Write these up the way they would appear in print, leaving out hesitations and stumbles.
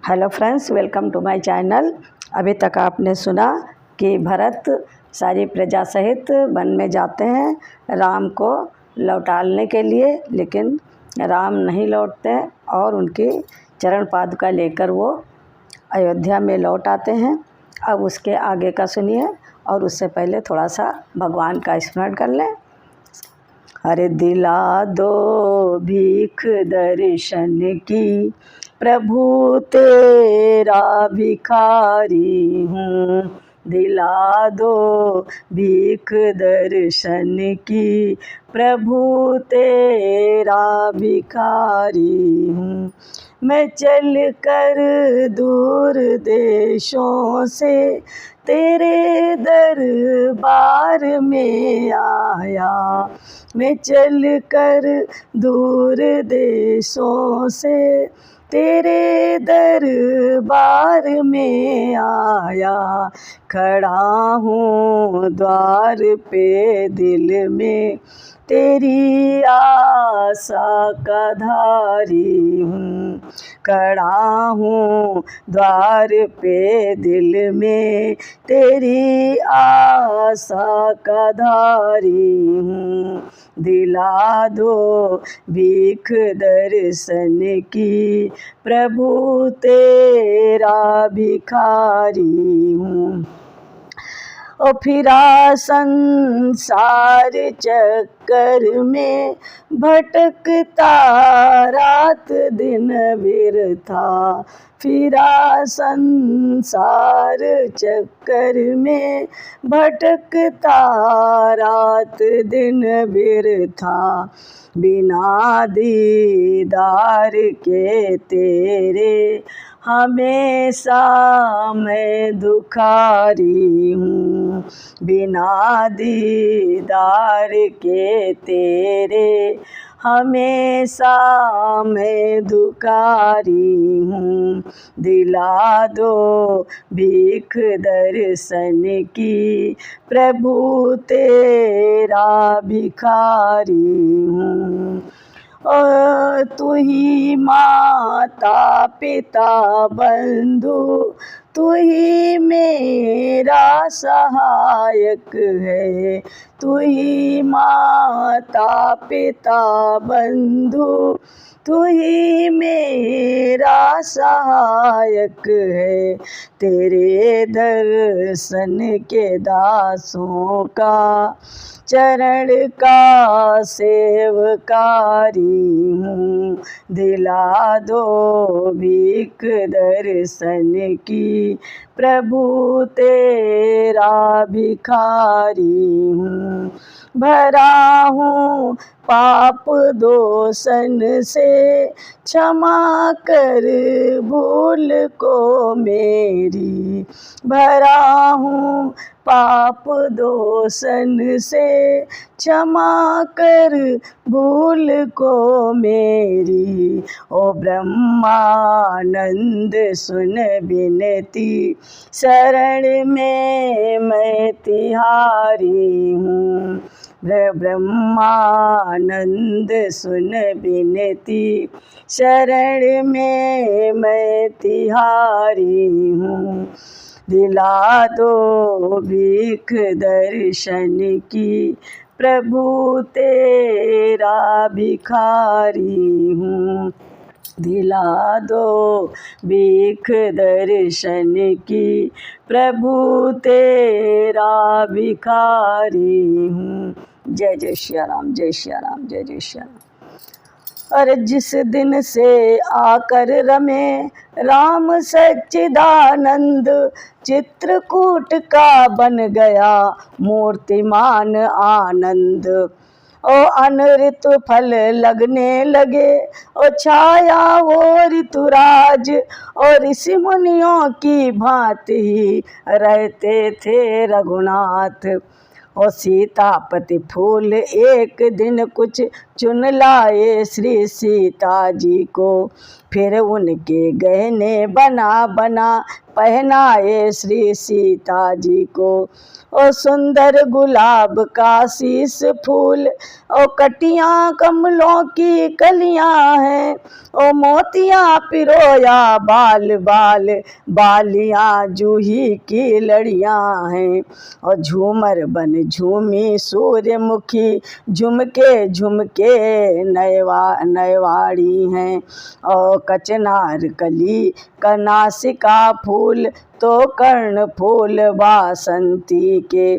Hello friends, welcome to my channel. अभी तक आपने सुना कि भरत सारी प्रजा सहित वन में जाते हैं राम को लौटाने के लिए, लेकिन राम नहीं लौटते और उनकी चरण पादुका लेकर वो अयोध्या में लौट आते हैं। अब उसके आगे का सुनिए और उससे पहले थोड़ा सा भगवान का स्मरण कर लें। अरे दिला दो भीख दर्शन की, प्रभु तेरा भिखारी हूँ। दिला दो भीख दर्शन की, प्रभु तेरा भिखारी हूँ। मैं चल कर दूर देशों से तेरे दरबार में आया। मैं चल कर दूर देशों से तेरे दरबार में आया। खड़ा हूँ द्वार पे दिल में, तेरी आशा का धारी हूँ। खड़ा हूँ द्वार पे दिल में, तेरी आशा का धारी हूँ। दिला दो भीख दर्शन की, प्रभु तेरा भिखारी हूँ। ओ फिरा संसार चक्कर में भटकता रात दिन बिरथा। फिरा संसार चक्कर में भटकता रात दिन बिरथा। बिना दीदार के तेरे हमेशा मैं दुखारी हूँ। बिना दीदार के तेरे हमेशा मैं दुखारी हूँ। दिला दो भीख दर्शन की, प्रभु तेरा भिखारी हूँ। और तू ही माता पिता बंधु, तू ही मेरा सहायक है। तू ही माता पिता बंधु, तू ही मेरा सहायक है। तेरे दर्शन के दासों का चरण का सेवकारी हूँ। दिला दो भीख दर्शन की, प्रभु तेरा भिखारी हूँ। भरा हूँ पाप दोषन से, क्षमा कर भूल को मेरी। भरा हूँ पाप दोषन से, क्षमा कर भूल को मेरी। ओ ब्रह्मानंद सुन विनती, शरण में मैं तिहारी हूँ। ब्रह्मानंद सुन विनती, शरण में मैं तिहारी हूँ। दिला दो भीख दर्शन की, प्रभु तेरा भिखारी हूँ। दिला दो भीख दर्शन की, प्रभु तेरा भिखारी हूँ। जय जय श्री राम, जय श्री राम, जय जय श्री राम। और जिस दिन से आकर रमे राम सच्चिदानंद, चित्रकूट का बन गया मूर्तिमान आनंद। ओ अन ऋतु फल लगने लगे, ओ छाया वो ऋतुराज। और ऋषि मुनियों की भांति ही रहते थे रघुनाथ। और सीतापति फूल एक दिन कुछ चुन लाए श्री सीता जी को। फिर उनके गहने बना बना पहनाए श्री सीता जी को। ओ सुंदर गुलाब का शीस फूल, ओ कटियां कमलों की कलियां हैं, ओ मोतियां पिरोया बाल बाल, बालियां जूही की लड़ियां हैं। और झूमर बन झूमी सूर्यमुखी, झुमके झुमके नयवाड़ी हैं। और कचनार कली का नासिका फूल, तो कर्ण फूल वासंती के।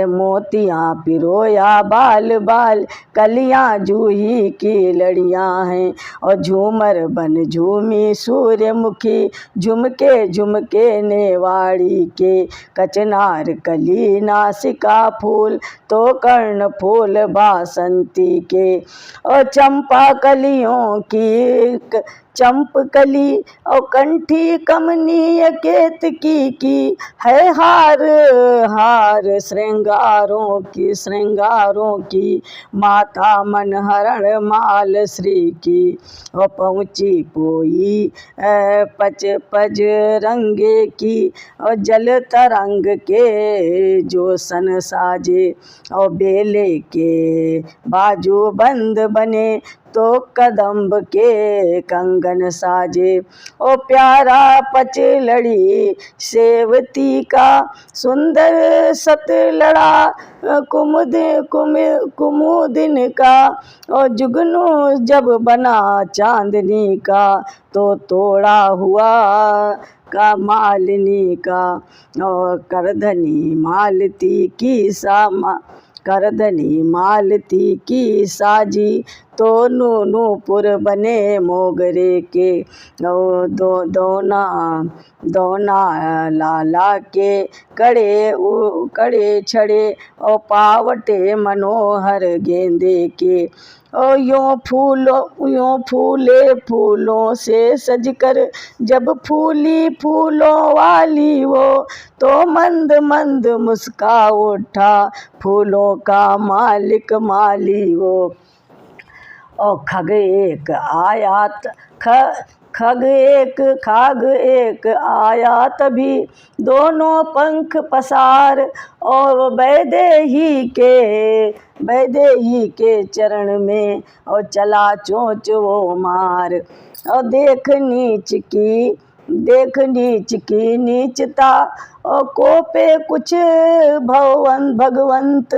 मोतियां पिरोया बाल बाल, कलियां जूही की लड़ियां हैं। और झूमर बन झूमी सूर्यमुखी, झुमके झुमके नेवाड़ी के। कचनार कली नासिका फूल, तो कर्ण फूल बासंती के। और चंपा कलियों की चंपकली, और कंठी कमनीय केतकी की है हार हार श्रृंगारों की, माता मनहरण माल श्री की। और पहुँची पोई पज रंगे की, और जल तरंग के जो सन साजे। और बेले के बाजू बंद बने, तो कदम्ब के कंगन साजे। ओ प्यारा पचलड़ी सेवती का, सुंदर सत लड़ा कुमुदिन का। और जुगनू जब बना चांदनी का, तो तोड़ा हुआ का मालिनी का। और करधनी मालती की साजी, तो नूपुर बने मोगरे के। दोना लाला के कड़े छड़े, और पावटे मनोहर गेंदे के। और यों फूले फूलों से सजकर, जब फूली फूलों वाली वो, तो मंद मंद मुस्का उठा फूलों का मालिक माली वो। और खाग एक आया तभी, दोनों पंख पसार। और वैदेही के चरण में, और चला चोंच वो मार। और देख नीच की नीचता, और कोपे कुछ भगवंत।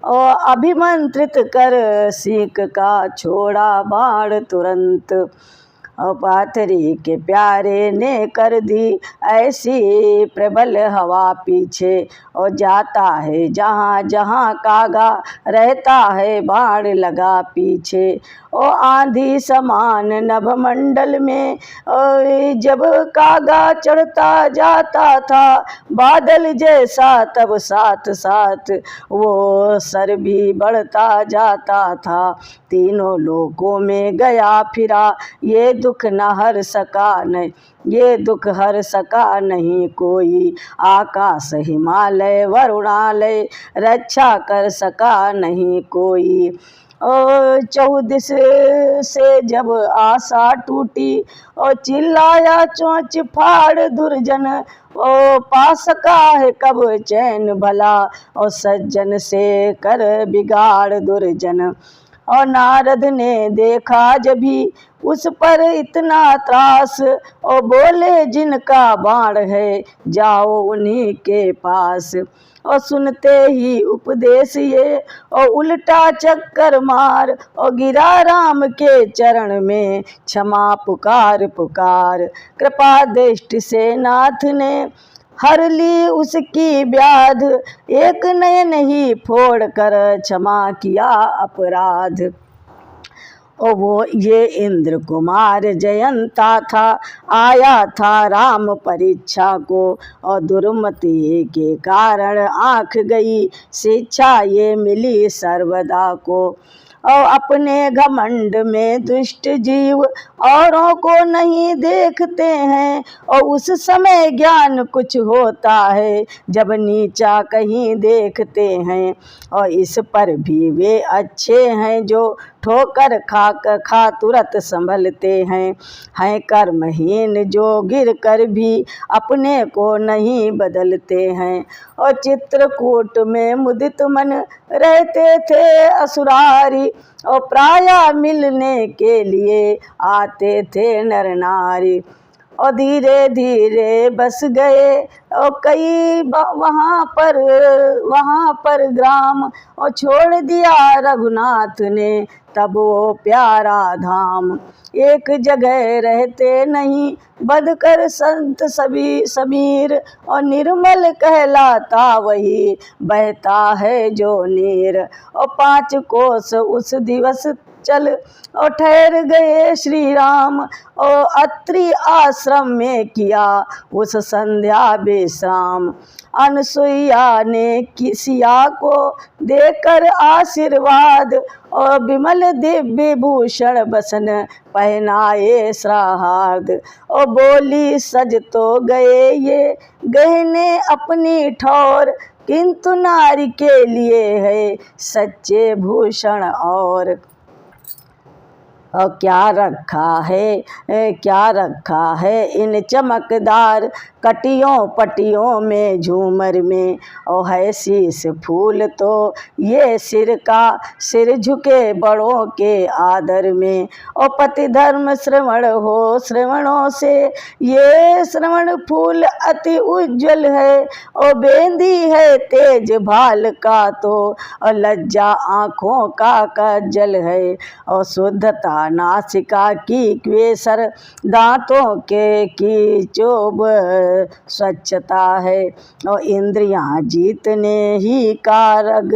और अभिमंत्रित कर सीख का छोड़ा बाण तुरंत। और पाथरी के प्यारे ने कर दी ऐसी प्रबल हवा पीछे। और जाता है जहाँ जहाँ कागा, रहता है बाण लगा पीछे। और आंधी समान नभमंडल में, और जब कागा चढ़ता जाता था बादल जैसा, तब साथ साथ वो सर भी बढ़ता जाता था। तीनों लोकों में गया फिरा, ये दुख हर सका नहीं कोई। आकाश हिमालय वरुणालय, रक्षा कर सका नहीं कोई। और चौदिस से जब आशा टूटी, और चिल्लाया चोंच फाड़ दुर्जन। ओ पा सका है कब चैन भला, और सज्जन से कर बिगाड़ दुर्जन। और नारद ने देखा जभी उस पर इतना त्रास, और बोले जिनका बाण है जाओ उन्हीं के पास। और सुनते ही उपदेश ये, और उल्टा चक्कर मार, और गिरा राम के चरण में क्षमा पुकार। कृपा दृष्टि से नाथ ने हर ली उसकी व्याध, एक नयन ही फोड़ कर क्षमा किया अपराध। और वो ये इंद्र कुमार जयंता था, आया था राम परीक्षा को। और दुर्मति के कारण आँख गई शिक्षा, ये मिली सर्वदा को। और अपने घमंड में दुष्ट जीव औरों को नहीं देखते हैं, और उस समय ज्ञान कुछ होता है जब नीचा कहीं देखते हैं। और इस पर भी वे अच्छे हैं जो ठोकर खा तुरंत संभलते हैं कर्महीन जो गिर कर भी अपने को नहीं बदलते हैं। और चित्रकूट में मुदित मन रहते थे असुरारी, और प्राय मिलने के लिए आते थे नर नारी। और धीरे धीरे बस गए और कई वहाँ पर ग्राम, और छोड़ दिया रघुनाथ ने तब वो प्यारा धाम। एक जगह रहते नहीं बदकर संत समीर, और निर्मल कहलाता वही बहता है जो नीर। और 5 कोस उस दिवस चल और ठहर गए श्री राम, और अत्रि आश्रम में किया उस संध्या विश्राम। अनसुईया ने सिया को देकर आशीर्वाद, और विमल दिव्य भूषण बसन पहनाए श्राहार्द। और बोली सज तो गए ये गहने अपनी ठौर, किंतु नारी के लिए है सच्चे भूषण और क्या रखा है इन चमकदार कटियों पटियों में झूमर में। और है शीश फूल तो ये सिर झुके बड़ों के आदर में। और पति धर्म श्रवण हो श्रवणों से ये श्रवण फूल अति उज्जवल है। और बेंदी है तेज भाल का तो, और लज्जा आँखों का कज्जल है। और शुद्धता नासिका की केसर दांतों के की चोब स्वच्छता है। और इंद्रियां जीतने ही कारग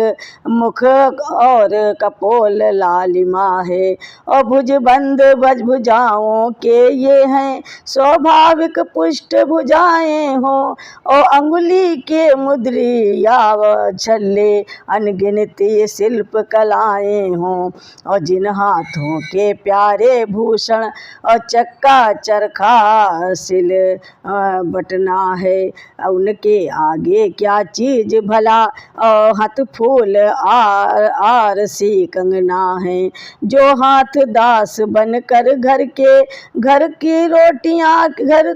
मुख और कपोल लालिमा है। और भुजबंद भुजाओं के ये हैं स्वाभाविक पुष्ट भुजाएं हो। और अंगुली के मुद्रिया छल्ले अनगिनती शिल्प कलाएं हों। और जिन हाथों के प्यारे भूषण और चक्का चरखा सिल बटना है, उनके आगे क्या चीज भला। और हाथ फूल आरसी कंगना है, जो हाथ दास बनकर घर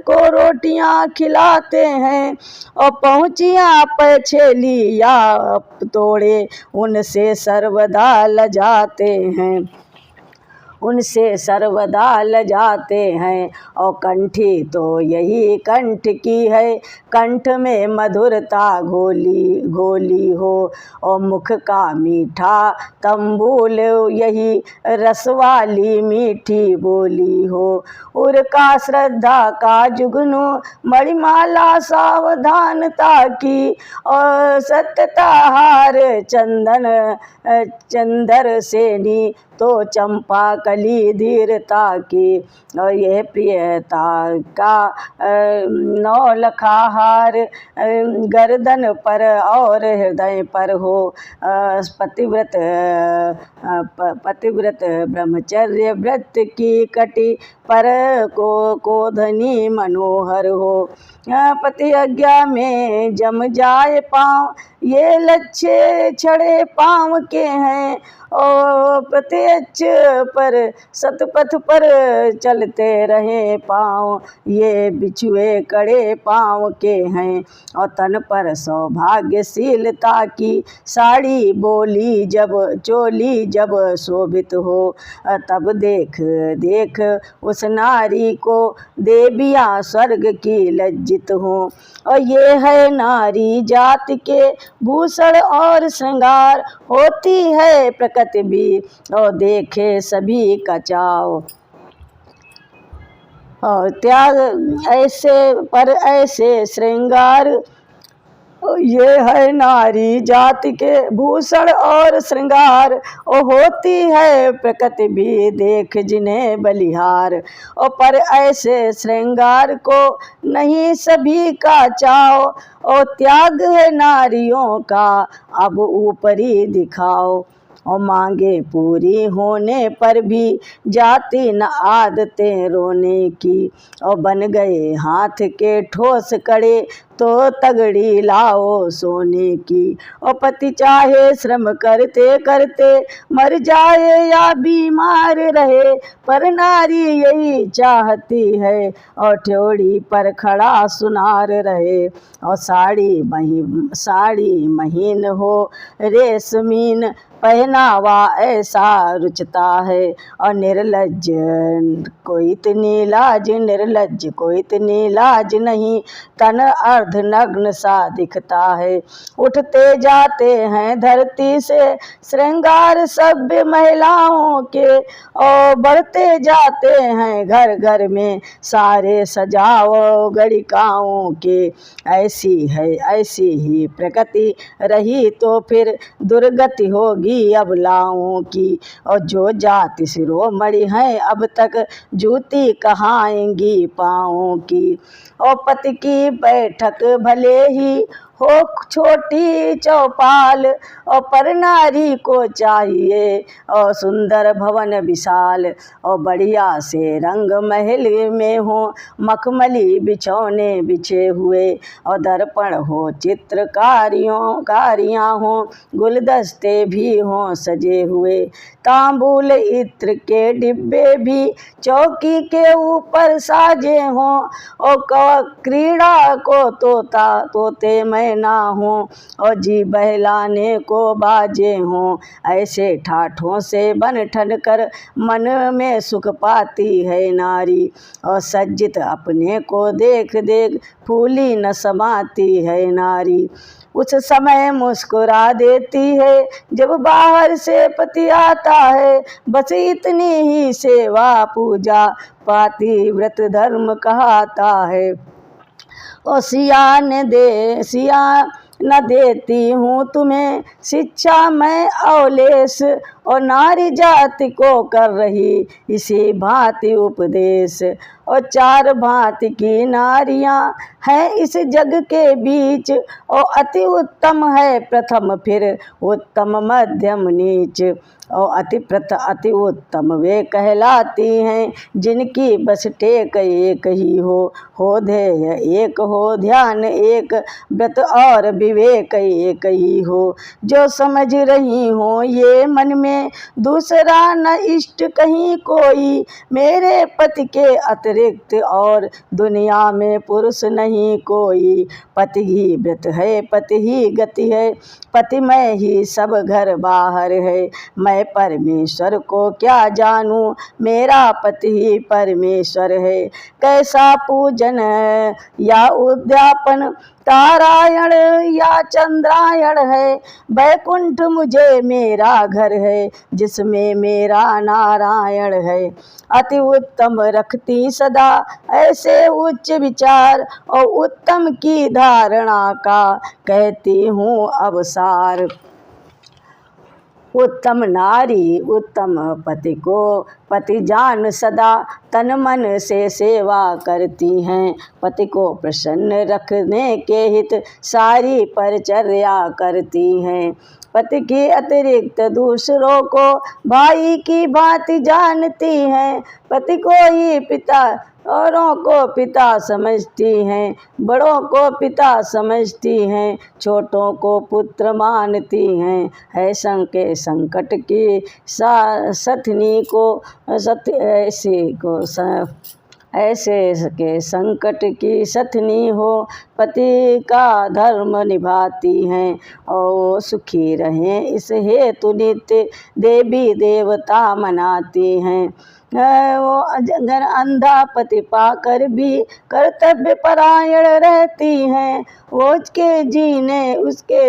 को रोटियां खिलाते हैं। और पहुँचिया पछेली या तोड़े उनसे सर्वदा लजाते हैं। और कंठी तो यही कंठ की है, कंठ में मधुरता घोली हो। और मुख का मीठा तंबूल यही रस वाली मीठी बोली हो। उर का श्रद्धा का जुगनू मणिमाला सावधानता की। और सत्यता हार चंदर सेनी तो चंपा कली धीरता की। और यह प्रियता का 9 लखा हार गर्दन पर और हृदय पर हो। पतिव्रत ब्रह्मचर्य व्रत की कटी पर को धनी मनोहर हो। पति आज्ञा में जम जाए पाँव, ये लच्छे छड़े पाँव के हैं। और प्रत्यक्ष पर सतपथ पर चलते रहे पाँव, ये बिछुए कड़े पाँव के हैं। और तन पर सौभाग्यशीलता की साड़ी चोली जब शोभित हो, तब देख उस नारी को देवियाँ स्वर्ग की लज्जित हो। और ये है नारी जाति के भूषण और श्रृंगार, होती है प्रकृति भी और देखे सभी का चाव। और त्याग ऐसे श्रृंगार, ये है नारी जाति के भूषण और श्रृंगार। और होती है प्रकृति भी देख जिन्हें बलिहार। और पर ऐसे श्रृंगार को नहीं सभी का चाव। और त्याग है नारियों का अब ऊपरी दिखाओ। और मांगे पूरी होने पर भी जाती न आदतें रोने की। और बन गए हाथ के ठोस कड़े तो तगड़ी लाओ सोने की। और पति चाहे श्रम करते करते मर जाए या बीमार रहे, पर नारी यही चाहती है और ठ्योड़ी पर खड़ा सुनार रहे। और साड़ी महीन हो रेशमीन पहनावा ऐसा रुचता है। और निर्लज्ज को इतनी लाज नहीं, तन अर्धनग्न सा दिखता है। उठते जाते हैं धरती से श्रृंगार सभ्य महिलाओं के, और बढ़ते जाते हैं घर घर में सारे सजाओ गणिकाओं के। ऐसी ही प्रकृति रही तो फिर दुर्गति होगी अबलाओं की। और जो जाति शिरोमणि है अब तक जूती कहाएंगी पाँवों की। और पति की बैठक भले ही हो छोटी चौपाल, और पर नारी को चाहिए और सुंदर भवन विशाल। और बढ़िया से रंग महल में हो मखमली बिछौने बिछे हुए, और दर्पण हो कारियाँ हो गुलदस्ते भी हों सजे हुए। तांबूल इत्र के डिब्बे भी चौकी के ऊपर साजे हों, और क्रीड़ा को तोते मैना हों, और जी बहलाने को बाजे हों। ऐसे ठाठों से बन ठन कर मन में सुख पाती है नारी, और सज्जित अपने को देख देख फूली न समाती है नारी। उस समय मुस्कुरा देती है जब बाहर से पति आता है, बस इतनी ही सेवा पूजा पाती व्रत धर्म कहता है। और सिया न देती हूँ तुम्हें शिक्षा मैं अवलेश, और नारी जाति को कर रही इसी भांति उपदेश। और 4 भांति की नारियां हैं इस जग के बीच, और अति उत्तम है प्रथम फिर उत्तम मध्यम नीच। और अति उत्तम वे कहलाती हैं जिनकी बस टेक एक ही हो ध्येय एक हो, ध्यान एक, व्रत और विवेक एक ही हो। जो समझ रही हो ये मन में दूसरा न इष्ट कहीं कोई, मेरे पति के अतिरिक्त और दुनिया में पुरुष नहीं कोई। पति ही व्रत है, पति ही गति है, पति में ही सब घर बाहर है। मैं परमेश्वर को क्या जानूं, मेरा पति ही परमेश्वर है। कैसा पूजन या उद्यापन तारायण या चंद्रायण है, वैकुंठ मुझे मेरा घर है जिसमें मेरा नारायण है। अति उत्तम रखती सदा ऐसे उच्च विचार, और उत्तम की धारणा का कहती हूँ अवसार। उत्तम नारी उत्तम पति को पति जान सदा तन मन से सेवा करती हैं। पति को प्रसन्न रखने के हित सारी परिचर्या करती हैं। पति के अतिरिक्त दूसरों को भाई की भांति जानती हैं। पति को ही पिता औरों को पिता समझती हैं, बड़ों को पिता समझती हैं, छोटों को पुत्र मानती हैं। संकट की सथनी को ऐसे के संकट की सथनी हो, पति का धर्म निभाती हैं। और सुखी रहें इस हेतु नित्य देवी देवता मनाती हैं। वो अगर अंधा पति पाकर भी कर्तव्य परायण रहती हैं, वो उसके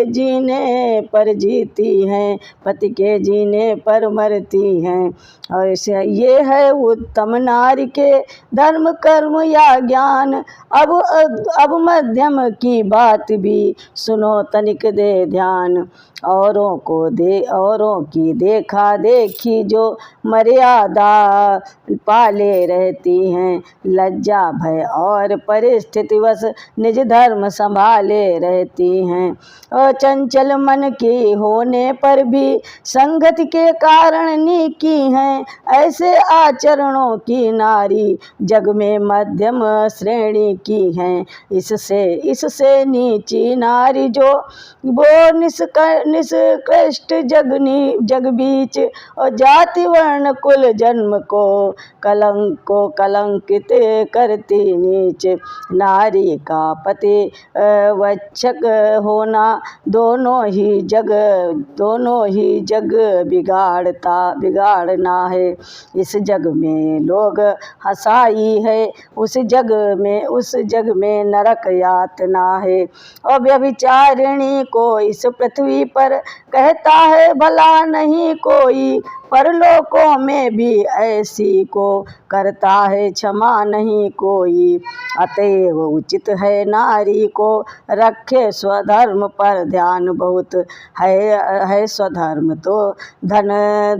जीने पर जीती हैं, पति के जीने पर मरती हैं। और ये है उत्तम नारी के धर्म कर्म या ज्ञान। अब मध्यम की बात भी सुनो तनिक दे ध्यान। औरों की देखा देखी जो मर्यादा पाले रहती हैं, लज्जा भय और परिस्थितिवश निज धर्म संभाले रहती हैं। और चंचल मन की होने पर भी संगति के कारण नीकी हैं, ऐसे आचरणों की नारी जग में मध्यम श्रेणी की हैं। इससे नीची नारी जो वो निष्कृष्ट जग बीच और जाति वर्ण कुल जन्म को कलंकित करती नीच। नारी का पति वक्षक होना दोनों ही जग बिगाड़ना है। इस जग में लोग हंसाई है, उस जग में नरक यातना है। और व्यभिचारिणी को इस पृथ्वी पर कहता है भला नहीं कोई, परलोकों में भी ऐसी को करता है क्षमा नहीं कोई। अतएव उचित है नारी को रखे स्वधर्म पर ध्यान बहुत, है स्वधर्म तो धन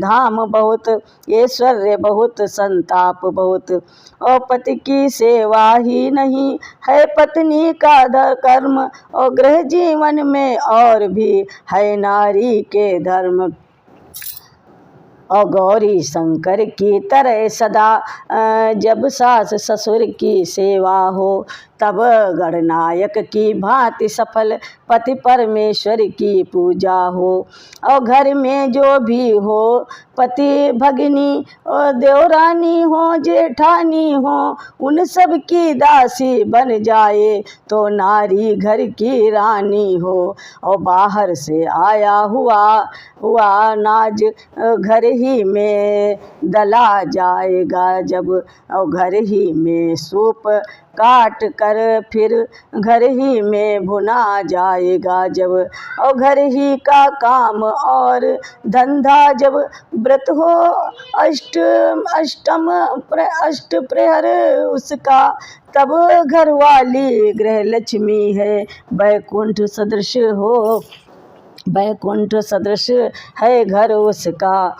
धाम बहुत, ऐश्वर्य बहुत संताप बहुत। और पति की सेवा ही नहीं है पत्नी का कर्म, और गृह जीवन में और भी है नारी के धर्म। और गौरी शंकर की तरह सदा जब सास ससुर की सेवा हो, तब गणनायक की भांति सफल पति परमेश्वर की पूजा हो। और घर में जो भी हो पति भगिनी और देवरानी हो जेठानी हो, उन सब की दासी बन जाए तो नारी घर की रानी हो। और बाहर से आया हुआ नाज घर ही में दला जाएगा जब, और घर ही में सूप काट कर फिर घर ही में भुना जाएगा जब। और घर ही का काम और धंधा जब व्रत हो अष्ट प्रहर उसका, तब घरवाली गृह लक्ष्मी है वैकुंठ सदृश है घर उसका।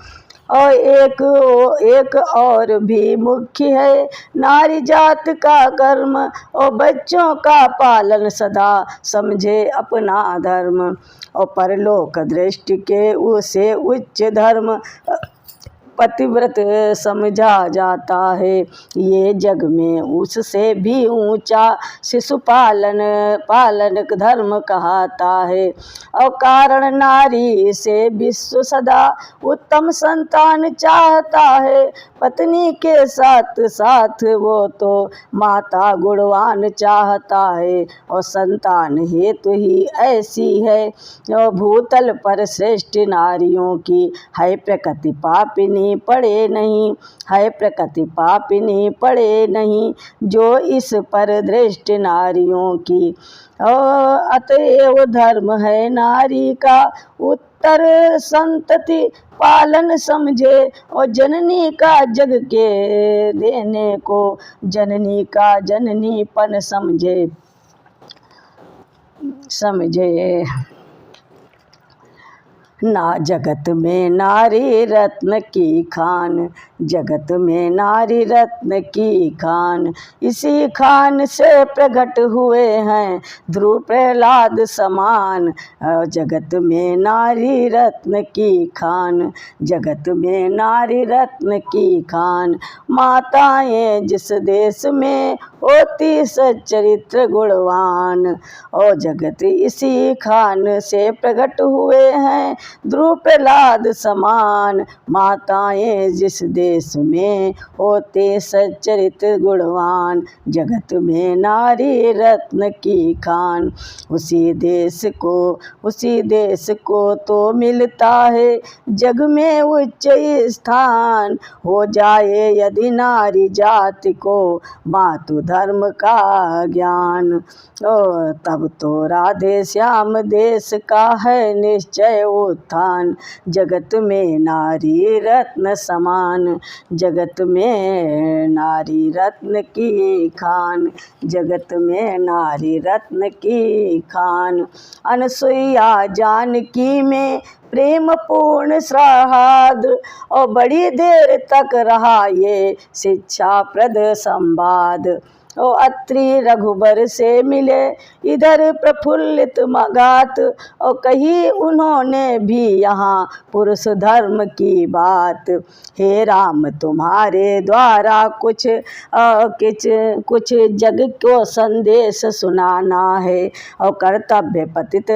और एक और भी मुख्य है नारी जात का कर्म, और बच्चों का पालन सदा समझे अपना धर्म। और परलोक दृष्टि के उसे उच्च धर्म पतिव्रत समझा जाता है। ये जग में उससे भी ऊंचा शिशु पालन धर्म कहता है। और कारण नारी से विश्व सदा उत्तम संतान चाहता है, पत्नी के साथ साथ वो तो माता गुणवान चाहता है। और संतान हेतु ही ऐसी है भूतल पर श्रेष्ठ नारियों की, है प्रकृति पापिनी पड़े नहीं जो इस पर दृष्ट नारियों की। अतएव धर्म है नारी का उत्तर संतति पालन समझे, और जननी का जग के देने को जननी का जननीपन समझे। ना जगत में नारी रत्न की खान, जगत में नारी रत्न की खान, इसी खान से प्रकट हुए हैं ध्रुव प्रहलाद समान। जगत में नारी रत्न की खान, जगत में नारी रत्न की खान। माताएं जिस देश में होती सच्चरित्र गुणवान, और जगत इसी खान से प्रकट हुए हैं ध्रुव प्रहलाद समान। माताएं जिस देश में होते सच्चरित्र गुणवान, जगत में नारी रत्न की खान। उसी देश को तो मिलता है जग में उच्च स्थान, हो जाए यदि नारी जाति को मातु धर्म का ज्ञान। तब तो राधे श्याम देश का है निश्चय उत्थान, जगत में नारी रत्न समान। जगत में नारी रत्न की खान, जगत में नारी रत्न की खान। अनसुईया जानकी में प्रेम पूर्ण सौहार्द, और बड़ी देर तक रहा ये शिक्षाप्रद संवाद। ओ अत्रि रघुबर से मिले इधर प्रफुल्लित मगात, और कही उन्होंने भी यहाँ पुरुष धर्म की बात। हे राम तुम्हारे द्वारा कुछ जग को संदेश सुनाना है, और कर्तव्य पतित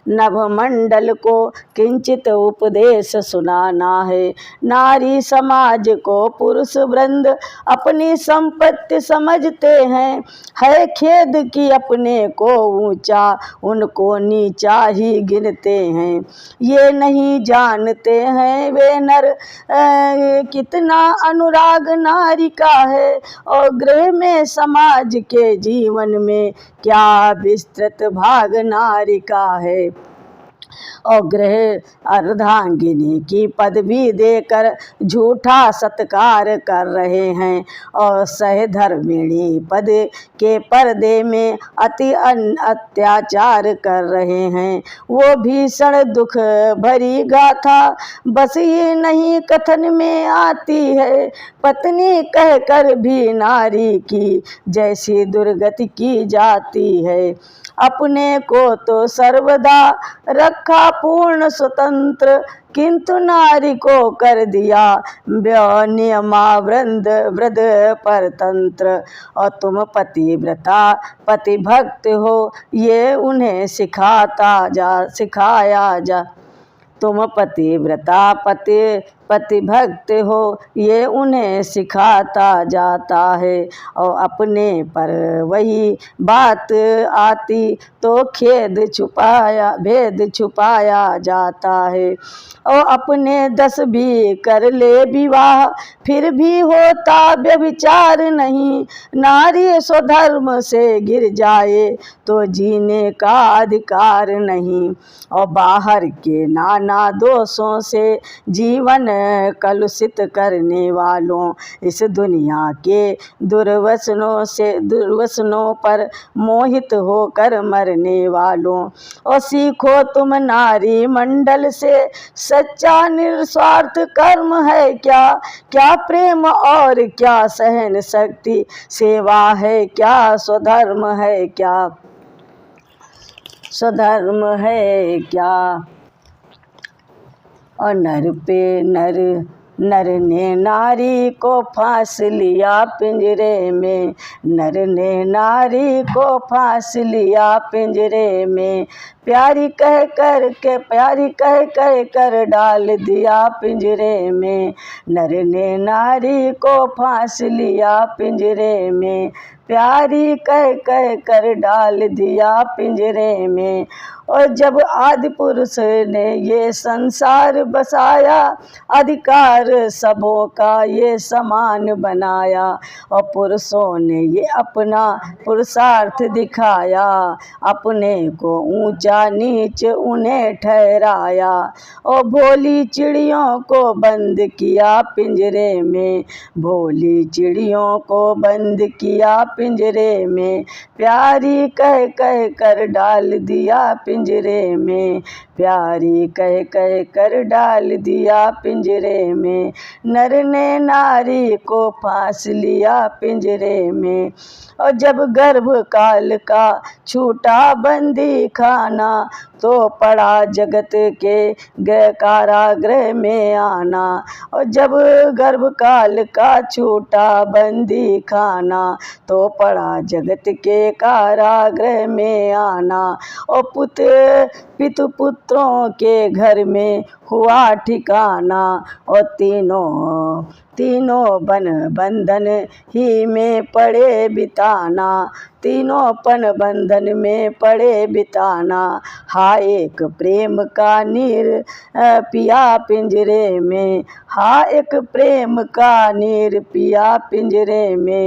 नभमंडल को किंचित उपदेश सुनाना है। नारी समाज को पुरुष वृंद अपनी संपत्ति समझते हैं, है खेद कि अपने को ऊंचा उनको नीचा ही गिनते हैं। ये नहीं जानते हैं वे नर कितना अनुराग नारी का है, और गृह में समाज के जीवन में क्या विस्तृत भाग नारी का है। और गृह अर्धांगिनी की पदवी देकर झूठा सत्कार कर रहे हैं, और सहधर्मिणी पद के पर्दे में अति अत्याचार कर रहे हैं। वो भीषण दुख भरी गाथा बस ये नहीं कथन में आती है, पत्नी कहकर भी नारी की जैसी दुर्गति की जाती है। अपने को तो सर्वदा रखा पूर्ण स्वतंत्र, किंतु नारी को कर दिया नियमा वृंद वृद परतंत्र। और तुम पतिव्रता पतिभक्त हो ये उन्हें सिखाया जा, तुम पतिव्रता पतिभक्त हो ये उन्हें सिखाता जाता है। और अपने पर वही बात आती तो भेद छुपाया जाता है। और अपने 10 भी कर ले विवाह फिर भी होता व्यभिचार नहीं, नारी स्वधर्म से गिर जाए तो जीने का अधिकार नहीं। और बाहर के नाना दोषों से जीवन कलुषित करने वालों, इस दुनिया के दुर्वसनों पर मोहित होकर मरने वालों। और सीखो तुम नारी मंडल से सच्चा निस्वार्थ कर्म है क्या, क्या प्रेम और क्या सहन शक्ति, सेवा है क्या स्वधर्म है क्या, स्वधर्म है क्या। और नर ने नारी को फांस लिया पिंजरे में, नर ने नारी को फांस लिया पिंजरे में। प्यारी कह कर डाल दिया पिंजरे में, नर ने नारी को फांस लिया पिंजरे में। प्यारी कह कर डाल दिया पिंजरे में। और जब आदि पुरुष ने ये संसार बसाया, अधिकार सबों का ये समान बनाया। और पुरुषों ने ये अपना पुरुषार्थ दिखाया, अपने को ऊंचा नीच उन्हें ठहराया। और भोली चिड़ियों को बंद किया पिंजरे में, भोली चिड़ियों को बंद किया पिंजरे में। प्यारी कह कर डाल दिया पिंजरे में, प्यारी कह कर डाल दिया पिंजरे में। नर ने नारी को फांस लिया पिंजरे में। और जब गर्भ काल का छूटा बंदी खाना, तो पड़ा जगत के कारागृह में आना। और जब गर्भ काल का छूटा बंदी खाना, तो पड़ा जगत के कारागृह में आना। और पितु पुत्रों के घर में हुआ ठिकाना। और तीनों बंधन ही में पड़े बिताना, तीनों पन बंधन में पड़े बिताना। हा एक प्रेम का नीर पिया पिंजरे में, हा एक प्रेम का नीर पिया पिंजरे में।